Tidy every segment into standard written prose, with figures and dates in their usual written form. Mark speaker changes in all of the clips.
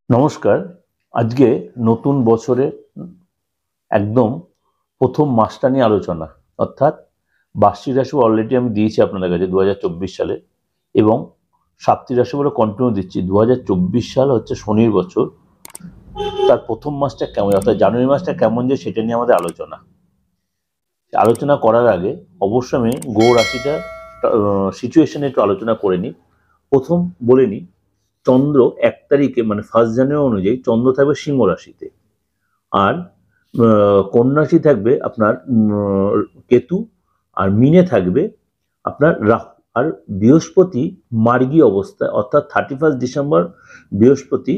Speaker 1: নমস্কার। আজকে নতুন বছরে একদম প্রথম মাসটা নিয়ে আলোচনা, অর্থাৎ বার্ষিক রাশি অলরেডি আমি দিয়েছি আপনাদের কাছে 2024 সালে, এবং সাপ্তাহিক রাশি বলে কন্টিনিউ দিচ্ছি। 2024 সাল হচ্ছে শনির বছর, তার প্রথম মাসটা কেমন, অর্থাৎ জানুয়ারি মাসটা কেমন যায় সেটা নিয়ে আমাদের আলোচনা করার আগে অবশ্যই আমি গ্রহ রাশিটা সিচুয়েশনে একটু আলোচনা করে নিই। প্রথম বলে নিই, চন্দ্র 1 তারিখে মানে 1 জানুয়ারি অনুযায়ী চন্দ্র থাকবে সিংহ রাশিতে, আর কন্যা রাশি থাকবে আপনার কেতু, আর মিনে থাকবে আপনার রাহু। আর বৃহস্পতি মার্গী অবস্থায়, অর্থাৎ 31 ডিসেম্বর বৃহস্পতি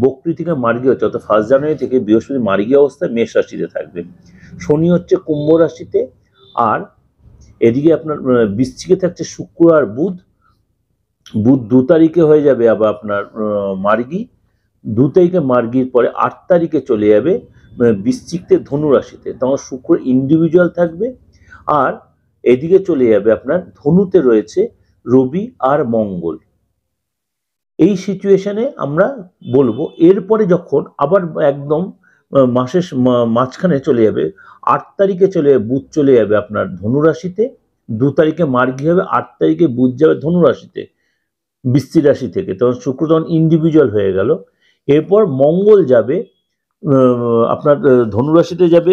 Speaker 1: বক্রী থেকে মার্গী হচ্ছে, অর্থাৎ 1 জানুয়ারি থেকে বৃহস্পতি মার্গী অবস্থায় মেষ রাশিতে থাকবে। শনি হচ্ছে কুম্ভ রাশিতে, আর এদিকে আপনার বৃশ্চিকে থাকছে শুক্র আর বুধ। বুধ 2 তারিখে হয়ে যাবে আবার আপনার মার্গী। 2 তারিখে মার্গীর পরে 8 তারিখে চলে যাবে বৃশ্চিকতে ধনু রাশিতে, তখন শুক্র ইন্ডিভিজুয়াল থাকবে। আর এদিকে চলে যাবে আপনার ধনুতে রয়েছে রবি আর মঙ্গল। এই সিচুয়েশনে আমরা বলবো। এরপরে যখন আবার একদম মাসের মাঝখানে চলে যাবে, 8 তারিখে চলে যাবে বুধ, চলে যাবে আপনার ধনু রাশিতে। 2 তারিখে মার্গী হবে, 8 তারিখে বুধ যাবে ধনু রাশিতে বৃশ্চিক রাশি থেকে, তখন শুক্র তখন ইন্ডিভিজুয়াল হয়ে গেল। এরপর মঙ্গল যাবে আপনার ধনুরাশিতে যাবে,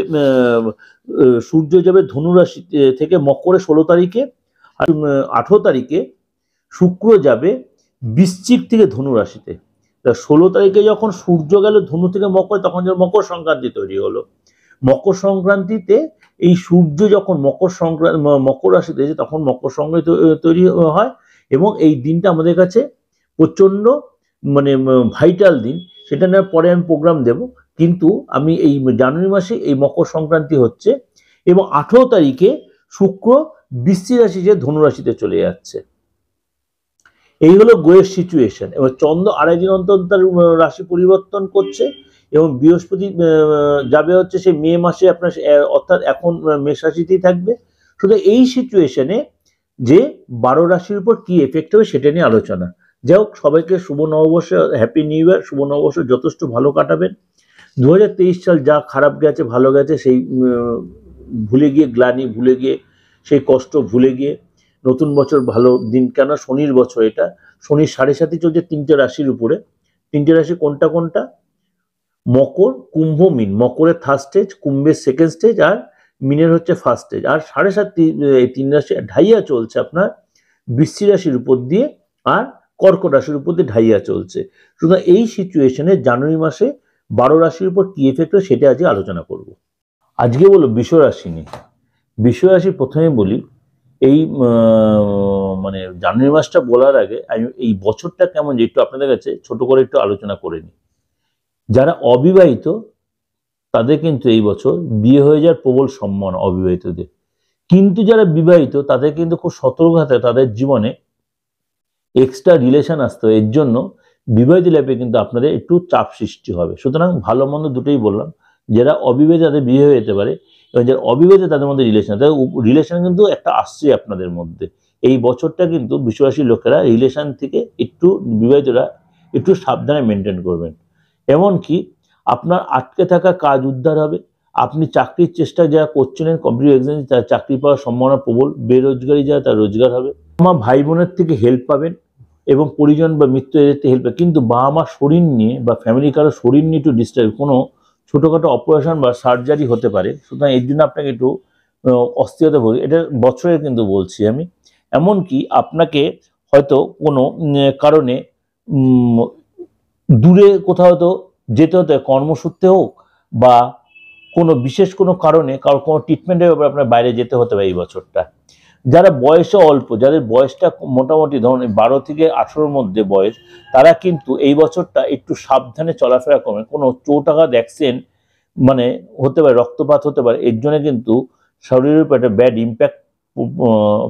Speaker 1: সূর্য যাবে ধনুরাশি থেকে মকরে 16 তারিখে, আর 18 তারিখে শুক্র যাবে বৃশ্চিক থেকে ধনুরাশিতে। 16 তারিখে যখন সূর্য গেল ধনু থেকে মকর, তখন যখন মকর সংক্রান্তি তৈরি হলো। মকর সংক্রান্তিতে এই সূর্য যখন মকর রাশিতে, তখন মকর সংক্রান্তি তৈরি হয়, এবং এই দিনটা আমাদের কাছে প্রচন্ড মানে ভাইটাল দিন। সেটা নিয়ে পরে আমি প্রোগ্রাম দেব, কিন্তু আমি এই জানুয়ারি মাসে এই মকর সংক্রান্তি হচ্ছে, এবং 18 তারিখে শুক্র বৃশ্চিক রাশি যে ধনু রাশিতে চলে যাচ্ছে। এই হলো গ্রহের সিচুয়েশন। এবার চন্দ্র 2.5 দিন অন্তর তার রাশি পরিবর্তন করছে, এবং বৃহস্পতি যাবে হচ্ছে সে মে মাসে আপনার, অর্থাৎ এখন মেষ রাশিতেই থাকবে। শুধু এই সিচুয়েশনে যে 12 রাশির উপর কি এফেক্ট হবে সেটা নিয়ে আলোচনা। যাই হোক, সবাইকে শুভ নববর্ষ, হ্যাপি নিউ ইয়ার। শুভ নববর্ষ যথেষ্ট ভালো কাটাবেন। 2023 সাল যা খারাপ গেছে ভালো গেছে সেই ভুলে গিয়ে, গ্লানি ভুলে গিয়ে, সেই কষ্ট ভুলে গিয়ে নতুন বছর ভালো দিন। কেন শনির বছর এটা, শনির 7.5 চলছে 3টে রাশির উপরে। 3টে রাশি কোনটা কোনটা? মকর, কুম্ভ, মিন। মকরের 3rd স্টেজ, কুম্ভের 2nd স্টেজ, আর মিনের হচ্ছে 1st স্টেজ। আর 7.5 এই 3 রাশি ঢাইয়া চলছে আপনার বৃশ্চিক রাশির উপর দিয়ে, আর কর্কট রাশির উপর দিয়ে ঢাইয়া চলছে। সুতরাং এই সিচুয়েশনে জানুয়ারি মাসে 12 রাশির উপর কি এফেক্ট হয় সেটা আজকে আলোচনা করব। আজকে বলো বৃষ রাশি নিয়ে। বৃষ রাশি প্রথমে বলি, এই মানে জানুয়ারি মাসটা বলার আগে আমি এই বছরটা কেমন যে একটু আপনাদের কাছে ছোট করে একটু আলোচনা করে নিই। যারা অবিবাহিত তাদের কিন্তু এই বছর বিয়ে হয়ে যাওয়ার প্রবল সম্ভাবনা, অবিবাহিতদের। কিন্তু যারা বিবাহিত তাদের কিন্তু খুব সতর্ক থাকতে, তাদের জীবনে এক্সট্রা রিলেশন আসতে হয়। এর জন্য বিবাহিত লাইফে কিন্তু আপনাদের একটু চাপ সৃষ্টি হবে। সুতরাং ভালো মন্দ দুটোই বললাম। যারা অবিবাহিত তাদের বিয়ে হয়ে যেতে পারে, এবং যারা অবিবাহিত তাদের মধ্যে রিলেশন কিন্তু একটা আসছে আপনাদের মধ্যে। এই বছরটা কিন্তু বৃষ রাশির লোকেরা রিলেশন থেকে একটু, বিবাহিতরা একটু সাবধানে মেনটেন করবেন। এমনকি আপনার আটকে থাকা কাজ উদ্ধার হবে। আপনি চাকরির চেষ্টা যারা করছিলেন কম্পিটিটিভ এক্সামে, তার চাকরি পাওয়ার সম্ভাবনা প্রবল। বেরোজগারি যারা, তার রোজগার হবে। আমার ভাই বোনের থেকে হেল্প পাবেন, এবং পরিজন বা মিত্র এদের হেল্প পাবে। কিন্তু বাবা মার শরীর নিয়ে বা ফ্যামিলি কারো শরীর নিয়ে একটু ডিস্টার্ব, কোনো ছোটোখাটো অপারেশন বা সার্জারি হতে পারে। সুতরাং এর জন্য আপনাকে একটু অস্থিরতা ভোগে, এটা বছরের কিন্তু বলছি আমি। এমনকি আপনাকে হয়তো কোনো কারণে দূরে কোথাও তো যেতে হতে, কর্মসূত্রে হোক বা কোনো বিশেষ কোনো কারণে কারো কোনো ট্রিটমেন্টের ব্যাপারে আপনার বাইরে যেতে হতে পারে এই বছরটা। যারা বয়সে অল্প, যাদের বয়সটা মোটামুটি ধরুন 12 থেকে 18-র মধ্যে বয়স, তারা কিন্তু এই বছরটা একটু সাবধানে চলাফেরা করবেন। কোনো চোট আঘাত, অ্যাক্সিডেন্ট মানে হতে পারে, রক্তপাত হতে পারে। এর জন্য কিন্তু শরীরের উপর একটা ব্যাড ইম্প্যাক্ট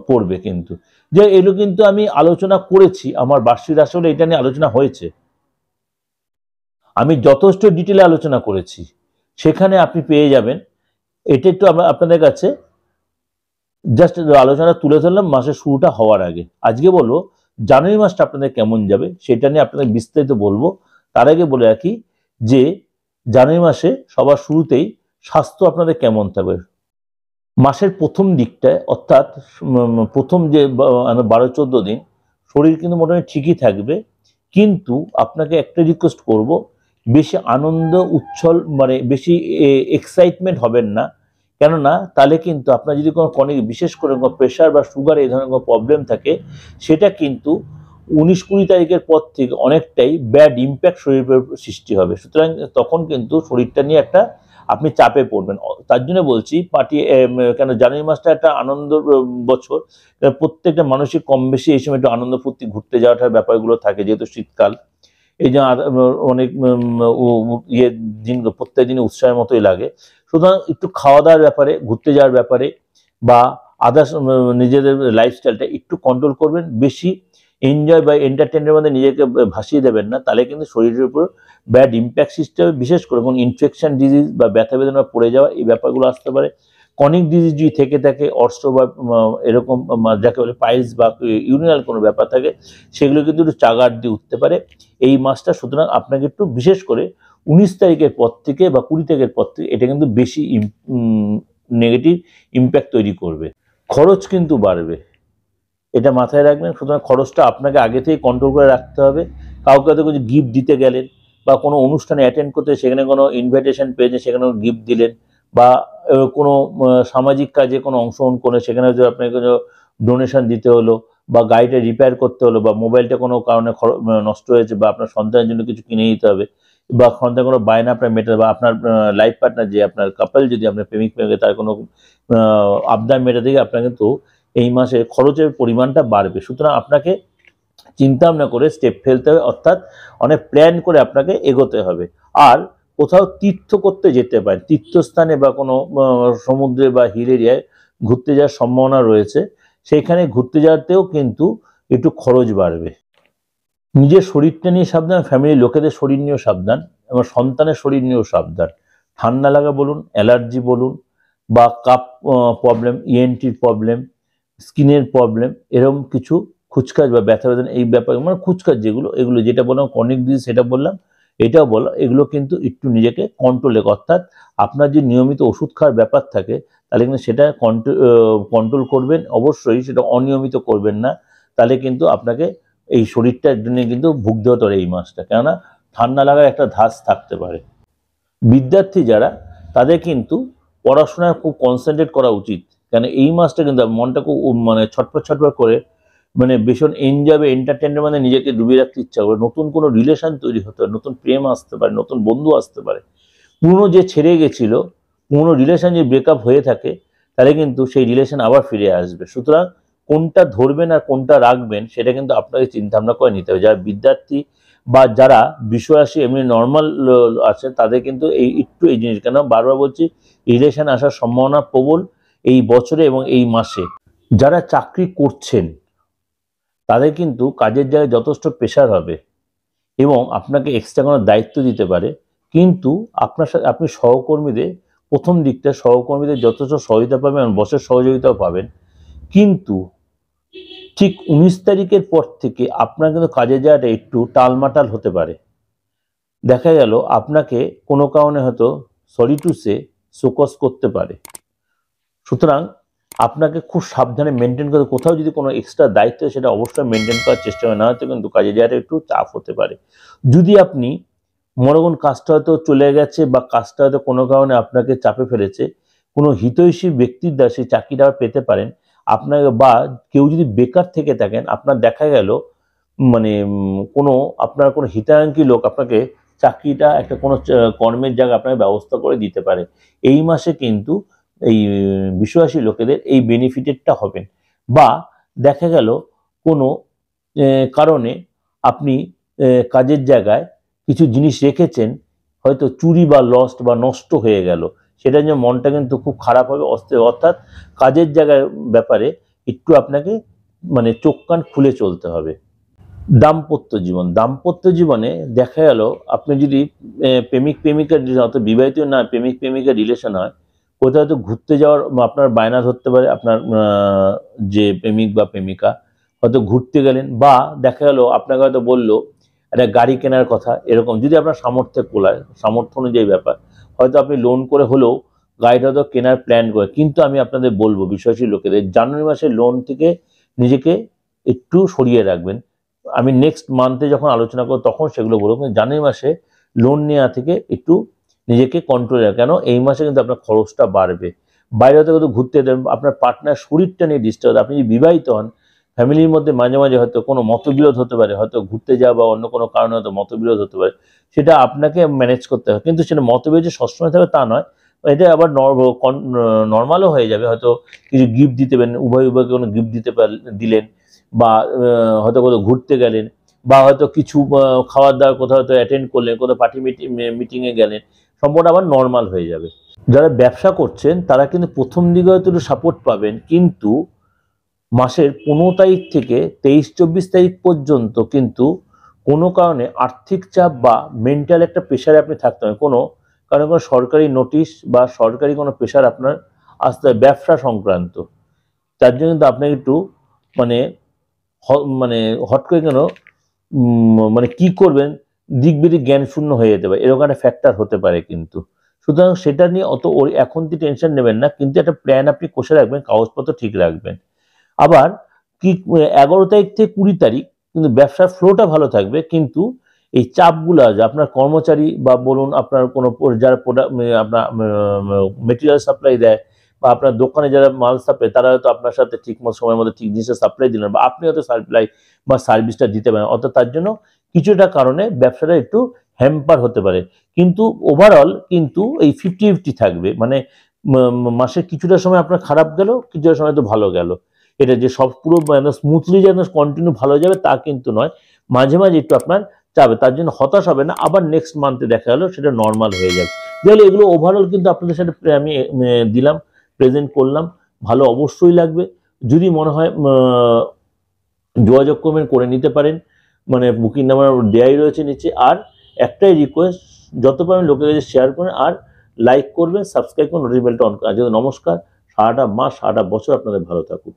Speaker 1: পড়বে। কিন্তু যে এগুলো কিন্তু আমি আলোচনা করেছি, আমার বার্ষিক রাশি হলে এটা নিয়ে আলোচনা হয়েছে, আমি যথেষ্ট ডিটেলে আলোচনা করেছি, সেখানে আপনি পেয়ে যাবেন। এটা একটু আপনাদের কাছে জাস্ট আলোচনা তুলে ধরলাম মাসের শুরুটা হওয়ার আগে। আজকে বলবো জানুয়ারি মাসটা আপনাদের কেমন যাবে সেটা নিয়ে আপনাদের বিস্তারিত বলবো। তার আগে বলে রাখি যে জানুয়ারি মাসে সবার শুরুতেই স্বাস্থ্য আপনাদের কেমন থাকবে। মাসের প্রথম দিকটায় অর্থাৎ প্রথম যে 12-14 দিন শরীর কিন্তু মোটামুটি ঠিকই থাকবে, কিন্তু আপনাকে একটা রিকোয়েস্ট করব, বেশি আনন্দ উচ্ছল মানে বেশি এক্সাইটমেন্ট হবেন না। কেননা তাহলে কিন্তু আপনার যদি কোনো বিশেষ করে প্রেশার বা সুগার এই ধরনের কোনো প্রবলেম থাকে, সেটা কিন্তু 19-20 তারিখের পর থেকে অনেকটাই ব্যাড ইম্প্যাক্ট শরীরের সৃষ্টি হবে। সুতরাং তখন কিন্তু শরীরটা নিয়ে একটা আপনি চাপে পড়বেন। তার জন্য বলছি পার্টি কেন জানুয়ারি মাসটা একটা আনন্দ বছর, প্রত্যেকটা মানুষের কম বেশি এই সময় একটু আনন্দ ফুর্তি ঘুরতে যাওয়াটার ব্যাপারগুলো থাকে, যেহেতু শীতকাল। এই যে অনেক ইয়ে দিন প্রত্যেক দিনে উৎসাহের মতোই লাগে। সুতরাং একটু খাওয়া দাওয়ার ব্যাপারে, ঘুরতে যাওয়ার ব্যাপারে বা আদার্স নিজেদের লাইফস্টাইলটা একটু কন্ট্রোল করবেন। বেশি এনজয় বা এন্টারটেনের মধ্যে নিজেকে ভাসিয়ে দেবেন না, তাহলে কিন্তু শরীরের উপর ব্যাড ইম্প্যাক্ট সৃষ্টি হবে। বিশেষ করে কোনো ইনফেকশন ডিজিজ বা ব্যথা বেদনা পড়ে যাওয়া এই ব্যাপারগুলো আসতে পারে। ক্রনিক ডিজিজ যদি থেকে থাকে, অর্স্টো বা এরকম যাকে বলে পাইলস বা ইউরিনাল কোনো ব্যাপার থাকে, সেগুলো কিন্তু একটু চাগার দিয়ে উঠতে পারে এই মাসটা। সুতরাং আপনাকে একটু বিশেষ করে 19 তারিখের পর থেকে বা 20 তারিখের পর থেকে এটা কিন্তু বেশি নেগেটিভ ইম্প্যাক্ট তৈরি করবে। খরচ কিন্তু বাড়বে, এটা মাথায় রাখবেন। সুতরাং খরচটা আপনাকে আগে থেকে কন্ট্রোল করে রাখতে হবে। কাউকে হয়তো কিছু গিফট দিতে গেলেন বা কোনো অনুষ্ঠানে অ্যাটেন্ড করতে সেখানে কোনো ইনভাইটেশন পেয়েছেন, সেখানে গিফট দিলেন, বা কোনো সামাজিক কাজে কোনো অংশগ্রহণ করে সেখানে হয়তো আপনাকে কোনো ডোনেশন দিতে হলো, বা গাড়িটা রিপেয়ার করতে হলো, বা মোবাইলটা কোনো কারণে নষ্ট হয়েছে, বা আপনার সন্তানের জন্য কিছু কিনে দিতে হবে, বা সন্তানের কোনো বায়না আপনার মেটাতে, বা আপনার লাইফ পার্টনার যে আপনার কাপল যদি আপনার প্রেমিক প্রেমিকা তার কোনো আবদার মেটাতে গিয়ে আপনার কিন্তু এই মাসে খরচের পরিমাণটা বাড়বে। সুতরাং আপনাকে চিন্তা ভাবনা করে স্টেপ ফেলতে হবে, অর্থাৎ অনেক প্ল্যান করে আপনাকে এগোতে হবে। আর কোথাও তীর্থ করতে যেতে পারেন, তীর্থস্থানে বা কোনো সমুদ্রে বা হিল এরিয়ায় ঘুরতে যাওয়ার সম্ভাবনা রয়েছে, সেইখানে ঘুরতে যাওয়াতেও কিন্তু একটু খরচ বাড়বে। নিজের শরীরটা নিয়ে সাবধান, ফ্যামিলির লোকেদের শরীর নিয়েও সাবধান, এবং সন্তানের শরীর নিয়েও সাবধান। ঠান্ডা লাগা বলুন, অ্যালার্জি বলুন, বা কাপ প্রবলেম, ইএনটির প্রবলেম, স্কিনের প্রবলেম, এরকম কিছু খুচকাজ বা ব্যথা বেদনা এই ব্যাপার মানে খুচকাজ যেগুলো, এগুলো যেটা বললাম ক্রনিক ডিজিজ সেটা বললাম, এটাও বললাম, এগুলো কিন্তু একটু নিজেকে কন্ট্রোলে, অর্থাৎ আপনার যে নিয়মিত ওষুধ খাওয়ার ব্যাপার থাকে তাহলে কিন্তু সেটা কন্ট্রোল করবেন। অবশ্যই সেটা অনিয়মিত করবেন না, তাহলে কিন্তু আপনাকে এই শরীরটার জন্য কিন্তু ভুগতে হতে পারে এই মাসটা, কেননা ঠান্ডা লাগার একটা ধাঁচ থাকতে পারে। বিদ্যার্থী যারা, তাদের কিন্তু পড়াশোনায় খুব কনসেন্ট্রেট করা উচিত, কেন এই মাসটা কিন্তু মনটা খুব মানে ছটফট ছটফট করে, মানে ভীষণ এনজয় এন্টারটেনমেন্টের মানে নিজেকে ডুবিয়ে রাখতে ইচ্ছা করে। নতুন কোনো রিলেশন তৈরি হতে পারে, নতুন প্রেম আসতে পারে, নতুন বন্ধু আসতে পারে। পুরনো যে ছেড়ে গেছিল, পুরনো রিলেশন যে ব্রেকআপ হয়ে থাকে, তাহলে কিন্তু সেই রিলেশন আবার ফিরে আসবে। সুতরাং কোনটা ধরবেন আর কোনটা রাখবেন সেটা কিন্তু আপনাকে চিন্তা ভাবনা করে নিতে হবে। যারা বিদ্যার্থী বা যারা বিষয়াসী এমনি নর্মাল আছে, তাদের কিন্তু একটু এই জিনিস, কেন বারবার বলছি রিলেশন আসার সম্ভাবনা প্রবল এই বছরে এবং এই মাসে। যারা চাকরি করছেন তাদের কিন্তু কাজের জায়গায় যথেষ্ট প্রেশার হবে এবং আপনাকে এক্সট্রা কোনো দায়িত্ব দিতে পারে, কিন্তু আপনার সাথে আপনি সহকর্মীদের প্রথম দিকটা সহকর্মীদের যথেষ্ট সহযোগিতা পাবেন এবং বসের সহযোগিতাও পাবেন। কিন্তু ঠিক 19 তারিখের পর থেকে আপনার কিন্তু কাজের জায়গাটা একটু টালমাটাল হতে পারে। দেখা গেল আপনাকে কোনো কারণে হয়তো সরি টু সে শোকজ করতে পারে। সুতরাং আপনাকে খুব সাবধানে মেনটেন করে, কোথাও যদি কোনো এক্সট্রা দায়িত্ব সেটা অবশ্যই মেনটেন করার চেষ্টা করবেন, না হয়তো কিন্তু কাজের জায়গাটা একটু চাপ হতে পারে। যদি আপনি মনে করুন কাজটা হয়তো চলে গেছে বা কাজটা হয়তো কোনো কারণে আপনাকে চাপে ফেলেছে, কোনো হিতৈষী ব্যক্তির দ্বারা সেই চাকরিটা পেতে পারেন আপনাকে, বা কেউ যদি বেকার থেকে থাকেন, আপনার দেখা গেল মানে কোনো আপনার কোনো হিতাকাঙ্ক্ষী লোক আপনাকে চাকরিটা একটা কোনো কর্মের জায়গা আপনাকে ব্যবস্থা করে দিতে পারে। এই মাসে কিন্তু এই বিষয়াসী লোকেদের এই বেনিফিটেডটা হবেন। বা দেখা গেল কোনো কারণে আপনি কাজের জায়গায় কিছু জিনিস রেখেছেন, হয়তো চুরি বা লস্ট বা নষ্ট হয়ে গেল, সেটার জন্য মনটা কিন্তু খুব খারাপ হবে, অর্থাৎ কাজের জায়গার ব্যাপারে একটু আপনাকে মানে চোখ কান খুলে চলতে হবে। দাম্পত্য জীবনে দেখা গেল আপনি যদি প্রেমিক প্রেমিকার অত বিবাহিত না প্রেমিক প্রেমিকার রিলেশন হয়, কোথাও হয়তো ঘুরতে যাওয়ার আপনার বায়না ধরতে পারে আপনার যে প্রেমিক বা প্রেমিকা, হয়তো ঘুরতে গেলেন, বা দেখা গেল আপনাকে হয়তো বললো একটা গাড়ি কেনার কথা, এরকম যদি আপনার সামর্থ্যে কোলায়, সামর্থ্য অনুযায়ী ব্যাপার, হয়তো আপনি লোন করে হলেও গাড়িটা হয়তো কেনার প্ল্যান করে। কিন্তু আমি আপনাদের বলবো বিশ্বাসী লোকেদের, জানুয়ারি মাসে লোন থেকে নিজেকে একটু সরিয়ে রাখবেন। আমি নেক্সট মান্থে যখন আলোচনা করবো তখন সেগুলো বলবো, কিন্তু জানুয়ারি মাসে লোন নেওয়া থেকে একটু নিজেকে কন্ট্রোলে রাখেন, কেন এই মাসে কিন্তু আপনার খরচটা বাড়বে। বাইরে হয়তো কোথাও ঘুরতে দেবেন, আপনার পার্টনার শরীরটা নিয়ে ডিস্টার্ব, আপনি যদি বিবাহিত হন ফ্যামিলির মধ্যে মাঝে মাঝে হয়তো কোনো মতবিরোধ হতে পারে, হয়তো ঘুরতে যাওয়া বা অন্য কোনো কারণে হয়তো মতবিরোধ হতে পারে, সেটা আপনাকে ম্যানেজ করতে হবে। কিন্তু সেটা মতবিরোধ যে সবসময় থাকবে তা নয়, এটা আবার নর্মালও হয়ে যাবে। হয়তো কিছু গিফট দিতে পারেন, উভয়কে কোনো গিফট দিলেন, বা হয়তো কোথাও ঘুরতে গেলেন, বা হয়তো কিছু খাওয়ার দাওয়ার কোথাও হয়তো অ্যাটেন্ড করলেন, কোথাও পার্টি মিটিংয়ে গেলেন, সম্পূর্ণ আবার নর্মাল হয়ে যাবে। যারা ব্যবসা করছেন তারা কিন্তু প্রথম দিকে হয়তো একটু সাপোর্ট পাবেন, কিন্তু মাসের 15 তারিখ থেকে 23-24 তারিখ পর্যন্ত কিন্তু কোনো কারণে আর্থিক চাপ বা মেন্টাল একটা প্রেশারে আপনি থাকতে হবে, কোনো কারণে কোনো সরকারি নোটিশ বা সরকারি কোনো প্রেশার আপনার আসতে হবে ব্যবসা সংক্রান্ত। তার জন্য কিন্তু আপনাকে একটু মানে মানে হট করে কেন মানে কি করবেন দিক বিদিক জ্ঞান শূন্য হয়ে যেতে পারে, এরকম একটা ফ্যাক্টর হতে পারে কিন্তু। সুতরাং সেটা নিয়ে অত এখন কি টেনশন নেবেন না, কিন্তু একটা প্ল্যান আপনি কষে রাখবেন, কাগজপত্র ঠিক রাখবেন। আবার কি 11 তারিখ থেকে 20 তারিখ কিন্তু ব্যবসার ফ্লোটা ভালো থাকবে, কিন্তু এই চাপগুলো আছে আপনার কর্মচারী বা বলুন আপনার কোনো যারা প্রোডাক্ট আপনার মেটেরিয়াল সাপ্লাই দেয়, বা আপনার দোকানে যারা মাল সাপ্লাই, তারা হয়তো আপনার সাথে ঠিকমতো সময়ের মধ্যে ঠিক জিনিসটা সাপ্লাই দিলেন, বা আপনি হয়তো সাপ্লাই বা সার্ভিসটা দিতে পারেন, অর্থাৎ তার জন্য কিছুটা কারণে ব্যবসাটা একটু হ্যাম্পার হতে পারে। কিন্তু ওভারঅল কিন্তু এই 50-50 থাকবে, মানে মাসের কিছুটা সময় আপনার খারাপ গেল, কিছুটা সময় তো ভালো গেল। এটা যে সব পুরো স্মুথলি যেন কন্টিনিউ ভালো যাবে তা কিন্তু নয়, মাঝে মাঝে একটু আপনার যাবে, তার জন্য হতাশ হবে না, আবার নেক্সট মান্থে দেখা গেলো সেটা নর্মাল হয়ে যাবে। তাহলে এগুলো ওভারঅল কিন্তু আপনাদের সাথে আমি দিলাম, প্রেজেন্ট করলাম, ভালো অবশ্যই লাগবে। যদি মনে হয় যোগাযোগ করবেন, করে নিতে পারেন, মানে বুকিং নাম্বার দেয়াই রয়েছে নিচে। আর একটাই রিকোয়েস্ট, যত পারেন লোকের কাছে শেয়ার করেন, আর লাইক করবেন, সাবস্ক্রাইব করুন, নোটিফিকেশনটা অন করেন। নমস্কার, সারাটা মাস সারাটা বছর আপনাদের ভালো থাকুক।